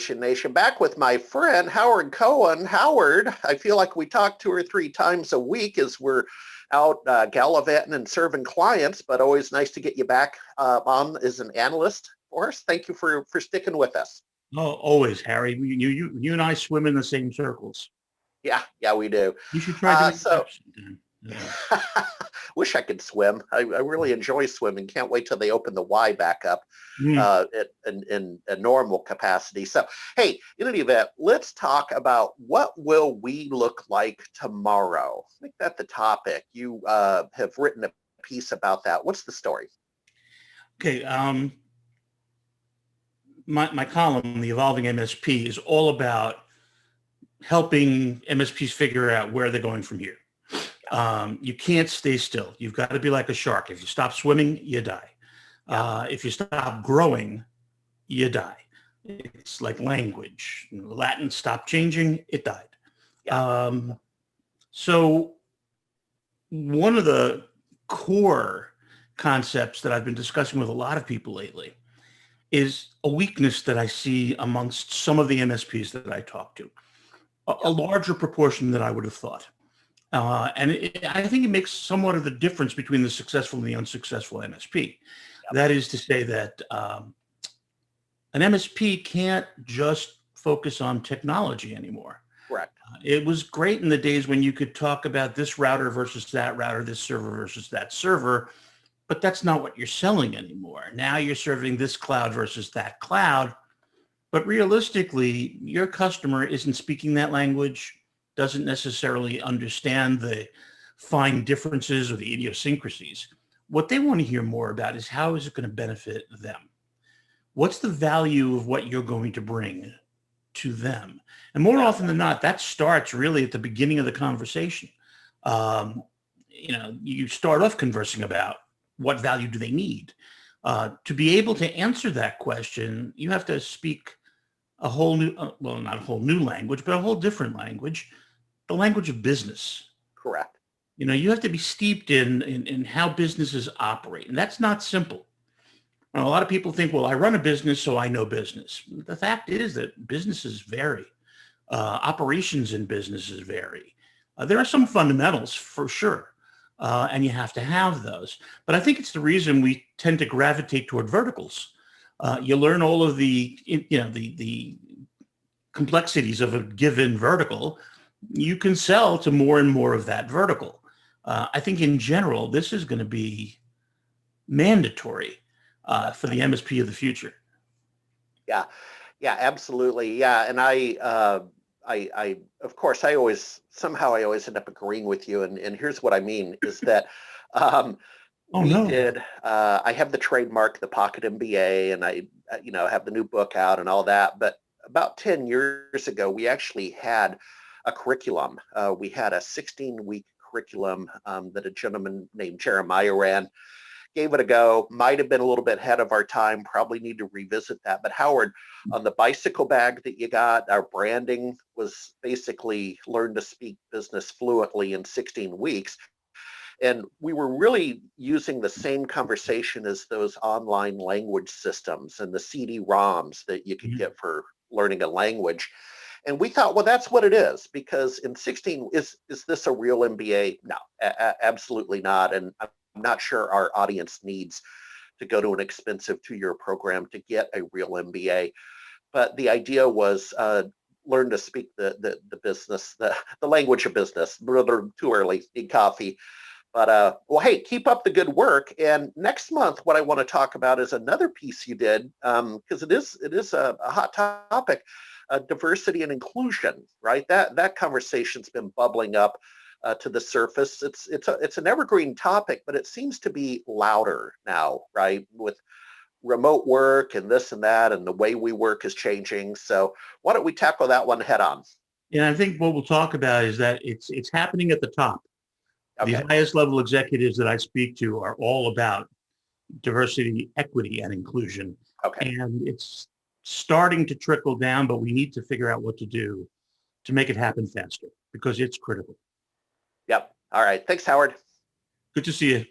Nation. Back with my friend Howard Cohen. Howard, I feel like we talk 2 or 3 times a week as we're out gallivanting and serving clients, but always nice to get you back on as an analyst for us. Thank you for sticking with us. Oh, always, Harry. You and I swim in the same circles. Yeah, we do. You should try doing So laps sometime. Yeah. wish I could swim. I really enjoy swimming. Can't wait till they open the Y back up Mm. in a normal capacity. So, hey, in any event, let's talk about what will we look like tomorrow. Make that the topic. You have written a piece about that. What's the story? Okay. My column, The Evolving MSP, is all about helping MSPs figure out where they're going from here. You can't stay still. You've got to be like a shark. If you stop swimming, you die. If you stop growing, you die. It's like language. Latin stopped changing, it died. So one of the core concepts that I've been discussing with a lot of people lately is a weakness that I see amongst some of the MSPs that I talk to, a larger proportion than I would have thought. I think it makes somewhat of the difference between the successful and the unsuccessful MSP. That is to say that an MSP can't just focus on technology anymore. Correct. It was great in the days when you could talk about this router versus that router, this server versus that server, but that's not what you're selling anymore. Now you're serving this cloud versus that cloud, but realistically, your customer isn't speaking that language, doesn't necessarily understand the fine differences or the idiosyncrasies. What they want to hear more about is how is it going to benefit them? What's the value of what you're going to bring to them? And more often than not, that starts really at the beginning of the conversation. You start off conversing about what value do they need. To be able to answer that question, you have to speak a whole new, not a whole new language, but a whole different language, the language of business. Correct. You have to be steeped in how businesses operate. And that's not simple. A lot of people think, well, I run a business, so I know business. The fact is that businesses vary. Operations in businesses vary. There are some fundamentals for sure, and you have to have those. But I think it's the reason we tend to gravitate toward verticals. You learn all of the complexities of a given vertical. You can sell to more and more of that vertical. I think in general, this is going to be mandatory for the MSP of the future. Yeah, absolutely. Yeah, and I of course, I always end up agreeing with you. And here's what I mean is that I have the trademark, the Pocket MBA, and I have the new book out and all that. But about 10 years ago, we actually had a curriculum. We had a 16-week curriculum that a gentleman named Jeremiah ran. Gave it a go. Might have been a little bit ahead of our time. Probably need to revisit that. But Howard, on the bicycle bag that you got, our branding was basically learn to speak business fluently in 16 weeks. And we were really using the same conversation as those online language systems and the CD-ROMs that you could get for learning a language. And we thought, well, that's what it is, because in 16, is this a real MBA? No, absolutely not. And I'm not sure our audience needs to go to an expensive 2-year program to get a real MBA. But the idea was learn to speak the business, the language of business. Too early, need coffee. But well, hey, keep up the good work. And next month, what I want to talk about is another piece you did, because it is a hot topic. Diversity and inclusion, right? That conversation's been bubbling up to the surface. It's an evergreen topic, but it seems to be louder now, right? With remote work and this and that, and the way we work is changing. So why don't we tackle that one head on? Yeah, I think what we'll talk about is that it's happening at the top. Okay. The highest level executives that I speak to are all about diversity, equity, and inclusion. Okay. And it's starting to trickle down, but we need to figure out what to do to make it happen faster because it's critical. Yep. All right. Thanks, Howard. Good to see you.